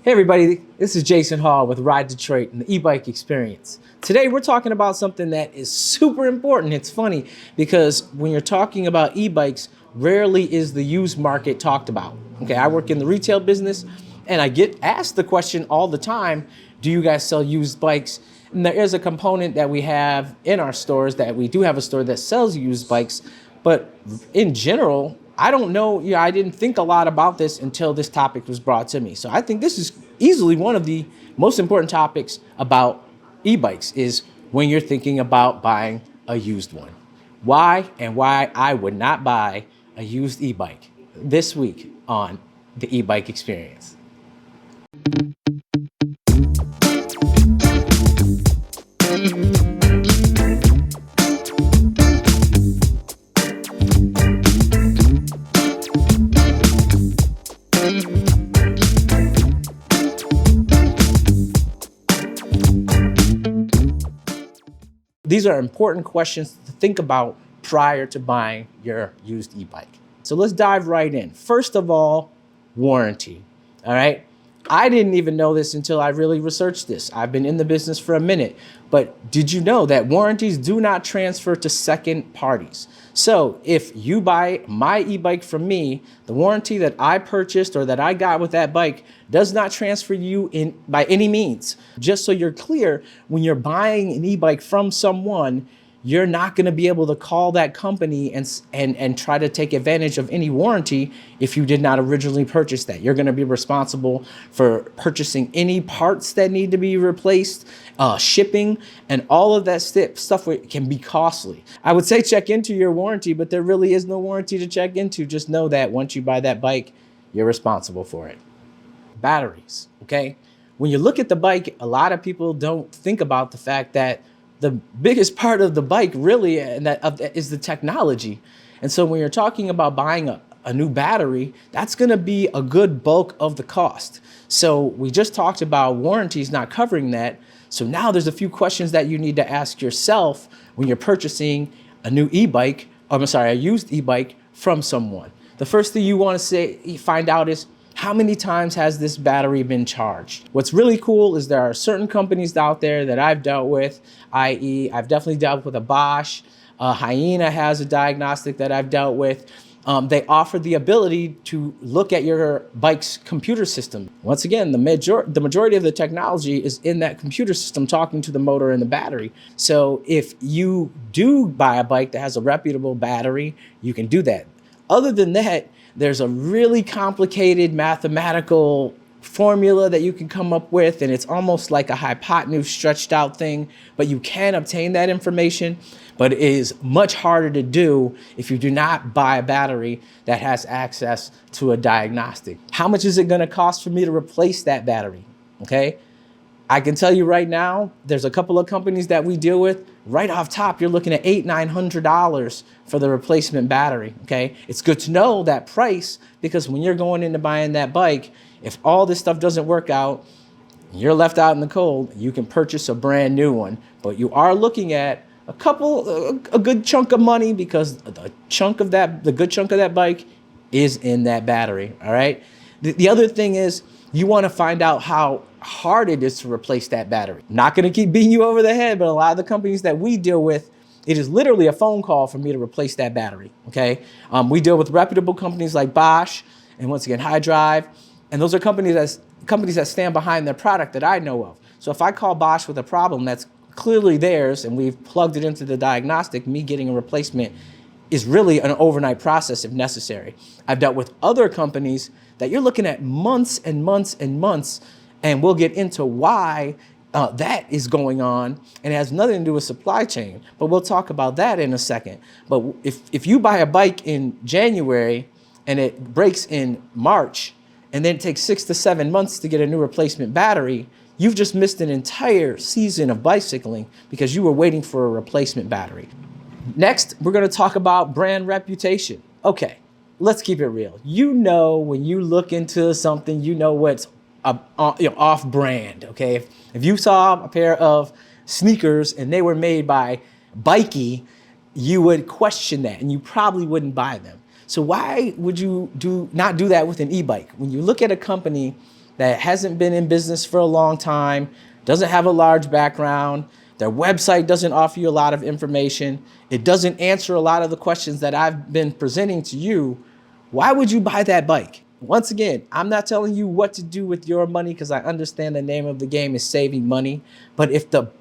Hey everybody, this is Jason Hall with Ride Detroit and the e-bike experience. Today we're talking about something that is super important. It's funny because when you're talking about e-bikes, rarely is the used market talked about. Okay, I work in the retail business and I get asked the question all the time, do you guys sell used bikes? And there is a component that we have in our stores that we do have a store that sells used bikes, but in general, I don't know, I didn't think a lot about this until this topic was brought to me. So I think this is easily one of the most important topics about e-bikes is when you're thinking about buying a used one. Why and why I would not buy a used e-bike this week on the e-bike experience. These are important questions to think about prior to buying your used e-bike. So let's dive right in. First of all, warranty, all right? I didn't even know this until I really researched this. I've been in the business for a minute, but did you know that warranties do not transfer to second parties? So if you buy my e-bike from me, the warranty that I purchased or that I got with that bike does not transfer you in by any means. Just so you're clear, when you're buying an e-bike from someone, you're not going to be able to call that company and try to take advantage of any warranty if you did not originally purchase that. You're going to be responsible for purchasing any parts that need to be replaced, shipping, and all of that stuff can be costly. I would say check into your warranty, but there really is no warranty to check into. Just know that once you buy that bike, you're responsible for it. Batteries, okay? When you look at the bike, a lot of people don't think about the fact that the biggest part of the bike really is the technology. And so when you're talking about buying a new battery, that's gonna be a good bulk of the cost. So we just talked about warranties not covering that. So now there's a few questions that you need to ask yourself when you're purchasing a new e-bike, a used e-bike from someone. The first thing you wanna find out is, how many times has this battery been charged? What's really cool is there are certain companies out there that I've dealt with, i.e. I've definitely dealt with a Bosch, Hyena has a diagnostic that I've dealt with. They offer the ability to look at your bike's computer system. Once again, the majority of the technology is in that computer system talking to the motor and the battery. So if you do buy a bike that has a reputable battery, you can do that. Other than that, there's a really complicated mathematical formula that you can come up with, and it's almost like a hypotenuse stretched out thing, but you can obtain that information, but it is much harder to do if you do not buy a battery that has access to a diagnostic. How much is it gonna cost for me to replace that battery, okay? I can tell you right now, there's a couple of companies that we deal with. Right off top, you're looking at $800-900 for the replacement battery, okay? It's good to know that price because when you're going into buying that bike, if all this stuff doesn't work out, you're left out in the cold, you can purchase a brand new one. But you are looking at a good chunk of money because the good chunk of that bike is in that battery, all right? The other thing is, you want to find out how hard it is to replace that battery. Not going to keep beating you over the head, but a lot of the companies that we deal with, it is literally a phone call for me to replace that battery, okay? We deal with reputable companies like Bosch and once again, HiDrive, and those are companies that stand behind their product that I know of. So if I call Bosch with a problem that's clearly theirs and we've plugged it into the diagnostic, me getting a replacement is really an overnight process if necessary. I've dealt with other companies that you're looking at months and months and months, and we'll get into why that is going on, and it has nothing to do with supply chain, but we'll talk about that in a second. But if you buy a bike in January and it breaks in March, and then it takes 6 to 7 months to get a new replacement battery, you've just missed an entire season of bicycling because you were waiting for a replacement battery. Next, we're gonna talk about brand reputation. Okay, let's keep it real. You know when you look into something, you know what's off-brand, okay? If you saw a pair of sneakers and they were made by Bikey, you would question that and you probably wouldn't buy them. So why would you not do that with an e-bike? When you look at a company that hasn't been in business for a long time, doesn't have a large background, their website doesn't offer you a lot of information, it doesn't answer a lot of the questions that I've been presenting to you, why would you buy that bike? Once again, I'm not telling you what to do with your money because I understand the name of the game is saving money. But if the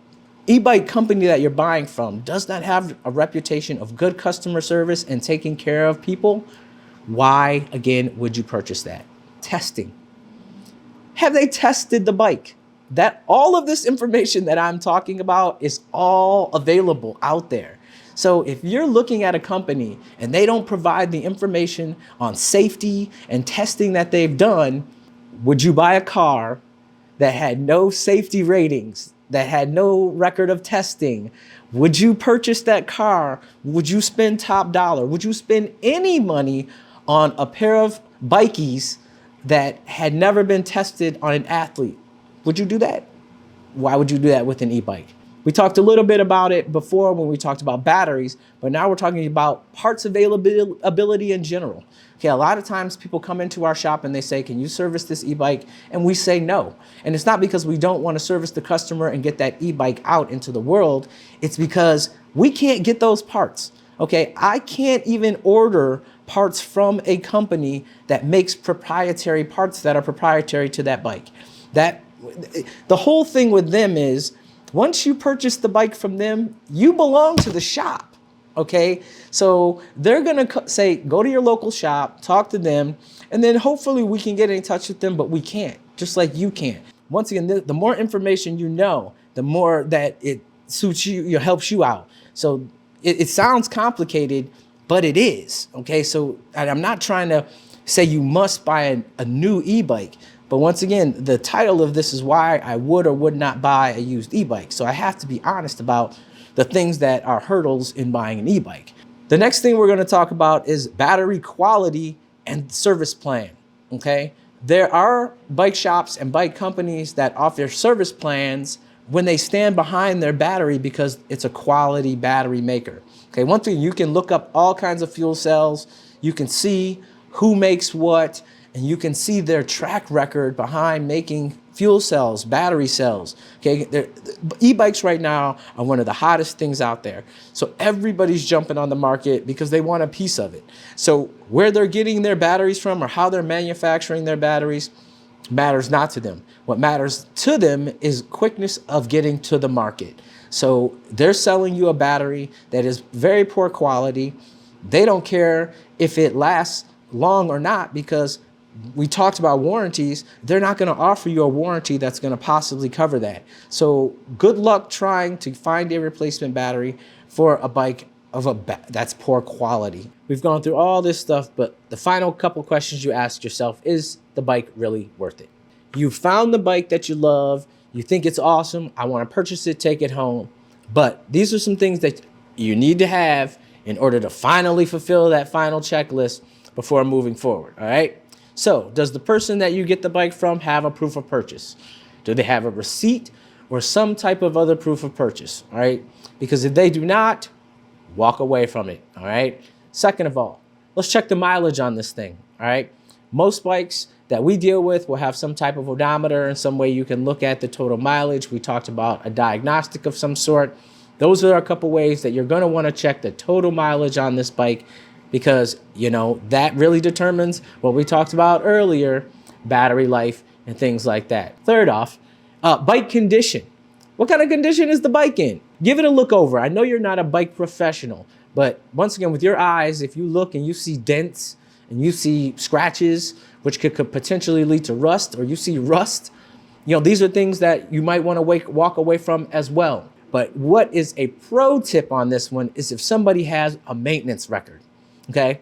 e-bike company that you're buying from does not have a reputation of good customer service and taking care of people, why, again, would you purchase that? Testing. Have they tested the bike? That all of this information that I'm talking about is all available out there. So if you're looking at a company and they don't provide the information on safety and testing that they've done, would you buy a car that had no safety ratings, that had no record of testing? Would you purchase that car? Would you spend top dollar? Would you spend any money on a pair of bikies that had never been tested on an athlete? Would you do that? Why would you do that with an e-bike? We talked a little bit about it before when we talked about batteries, but now we're talking about parts availability in general. Okay, a lot of times people come into our shop and they say, can you service this e-bike? And we say no. And it's not because we don't want to service the customer and get that e-bike out into the world. It's because we can't get those parts. Okay, I can't even order parts from a company that makes proprietary parts that are proprietary to that bike. The whole thing with them is once you purchase the bike from them, you belong to the shop. Okay, so they're gonna say, go to your local shop, talk to them, and then hopefully we can get in touch with them, but we can't, just like you can't. Once again, the more information you know, the more that it suits you, helps you out. So it sounds complicated, but it is. Okay, so I'm not trying to say you must buy a new e-bike, but once again, the title of this is why I would or would not buy a used e-bike. So I have to be honest about the things that are hurdles in buying an e-bike. The next thing we're going to talk about is battery quality and service plan. Okay, there are bike shops and bike companies that offer service plans when they stand behind their battery because it's a quality battery maker. Okay, one thing, you can look up all kinds of fuel cells, you can see who makes what, and you can see their track record behind making fuel cells, battery cells. Okay, e-bikes right now are one of the hottest things out there. So everybody's jumping on the market because they want a piece of it. So where they're getting their batteries from or how they're manufacturing their batteries matters not to them. What matters to them is quickness of getting to the market. So they're selling you a battery that is very poor quality. They don't care if it lasts long or not because we talked about warranties. They're not going to offer you a warranty that's going to possibly cover that. So good luck trying to find a replacement battery for a bike that's poor quality. We've gone through all this stuff, but the final couple questions you ask yourself, is the bike really worth it? You found the bike that you love. You think it's awesome. I want to purchase it, take it home. But these are some things that you need to have in order to finally fulfill that final checklist before moving forward. All right. So does the person that you get the bike from have a proof of purchase? Do they have a receipt or some type of other proof of purchase? All right. Because if they do not, walk away from it. All right. Second of all, let's check the mileage on this thing. All right. Most bikes that we deal with will have some type of odometer and some way you can look at the total mileage. We talked about a diagnostic of some sort. Those are a couple ways that you're going to want to check the total mileage on this bike because, you know, that really determines what we talked about earlier, battery life and things like that. Third off, bike condition. What kind of condition is the bike in? Give it a look over. I know you're not a bike professional, but once again, with your eyes, if you look and you see dents and you see scratches, which could potentially lead to rust, or you see rust, you know, these are things that you might want to walk away from as well. But what is a pro tip on this one is if somebody has a maintenance record, okay?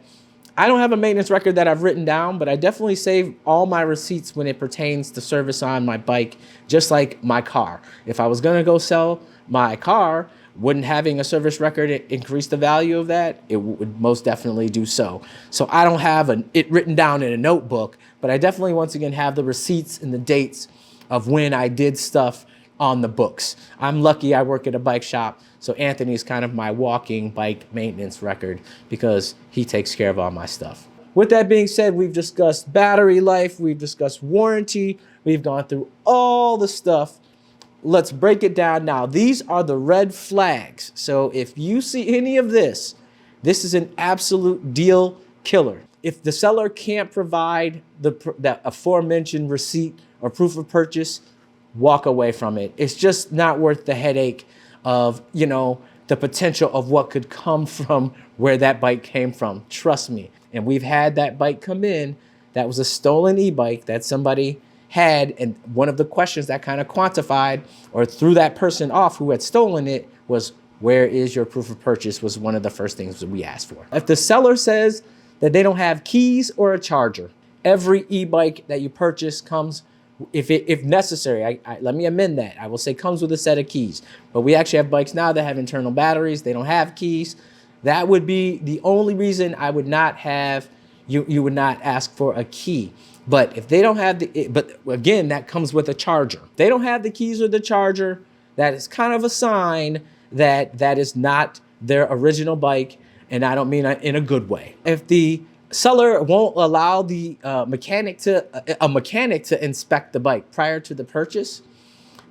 I don't have a maintenance record that I've written down, but I definitely save all my receipts when it pertains to service on my bike, just like my car. If I was going to go sell my car, wouldn't having a service record increase the value of that? It would most definitely do so. So I don't have it written down in a notebook, but I definitely, once again, have the receipts and the dates of when I did stuff on the books. I'm lucky I work at a bike shop, so Anthony's kind of my walking bike maintenance record because he takes care of all my stuff. With that being said, we've discussed battery life, we've discussed warranty, We've gone through all the stuff. Let's break it down now. These are the red flags. So if you see any of this, this is an absolute deal killer. If the seller can't provide that aforementioned receipt or proof of purchase, walk away from it. It's just not worth the headache of, the potential of what could come from where that bike came from. Trust me. And we've had that bike come in that was a stolen e-bike that somebody had, and one of the questions that kind of quantified or threw that person off who had stolen it was, where is your proof of purchase, was one of the first things that we asked for. If the seller says that they don't have keys or a charger, every e-bike that you purchase comes, if necessary, let me amend that. I will say comes with a set of keys, but we actually have bikes now that have internal batteries. They don't have keys. That would be the only reason I would not have, you would not ask for a key. But if they don't have but again, that comes with a charger. If they don't have the keys or the charger, that is kind of a sign that that is not their original bike. And I don't mean in a good way. If the seller won't allow the mechanic to inspect the bike prior to the purchase,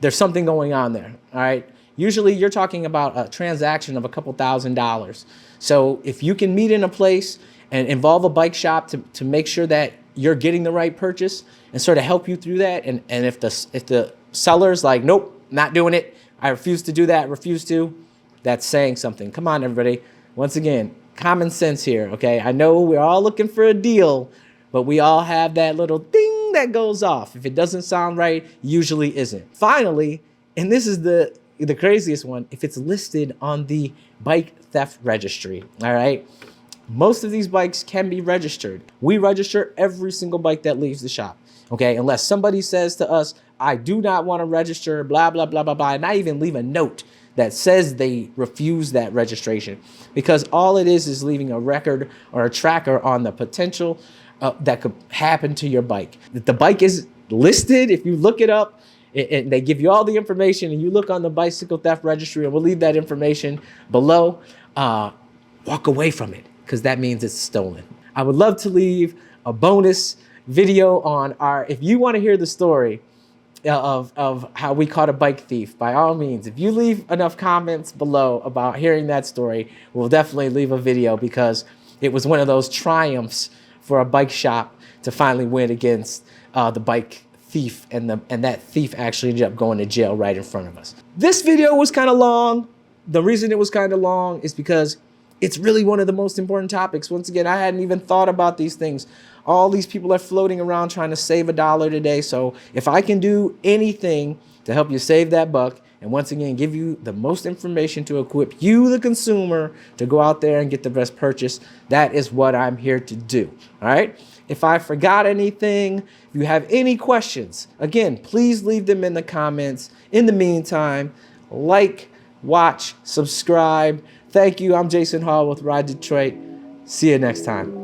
there's something going on there. All right. Usually you're talking about a transaction of a couple $1,000s. So if you can meet in a place and involve a bike shop to make sure that you're getting the right purchase and sort of help you through that. And if the seller's like, nope, not doing it, I refuse to do that, that's saying something. Come on, everybody. Once again, common sense here, okay? I know we're all looking for a deal, but we all have that little ding that goes off. If it doesn't sound right, usually isn't. Finally, and this is the craziest one, if it's listed on the bike theft registry, all right? Most of these bikes can be registered. We register every single bike that leaves the shop, okay? Unless somebody says to us, I do not want to register, blah, blah, blah, blah, blah, and I even leave a note that says they refuse that registration, because all it is leaving a record or a tracker on the potential that could happen to your bike. If the bike is listed, if you look it up, and they give you all the information, and you look on the bicycle theft registry, and we'll leave that information below, walk away from it, because that means it's stolen. I would love to leave a bonus video on if you want to hear the story of how we caught a bike thief, by all means, if you leave enough comments below about hearing that story, we'll definitely leave a video, because it was one of those triumphs for a bike shop to finally win against the bike thief, and that thief actually ended up going to jail right in front of us. This video was kind of long. The reason it was kind of long is because it's really one of the most important topics. Once again, I hadn't even thought about these things. All these people are floating around trying to save $1 today. So if I can do anything to help you save that buck, and once again, give you the most information to equip you, the consumer, to go out there and get the best purchase, that is what I'm here to do. All right. If I forgot anything, if you have any questions, again, please leave them in the comments. In the meantime, like, watch, subscribe. Thank you. I'm Jason Hall with Ride Detroit. See you next time.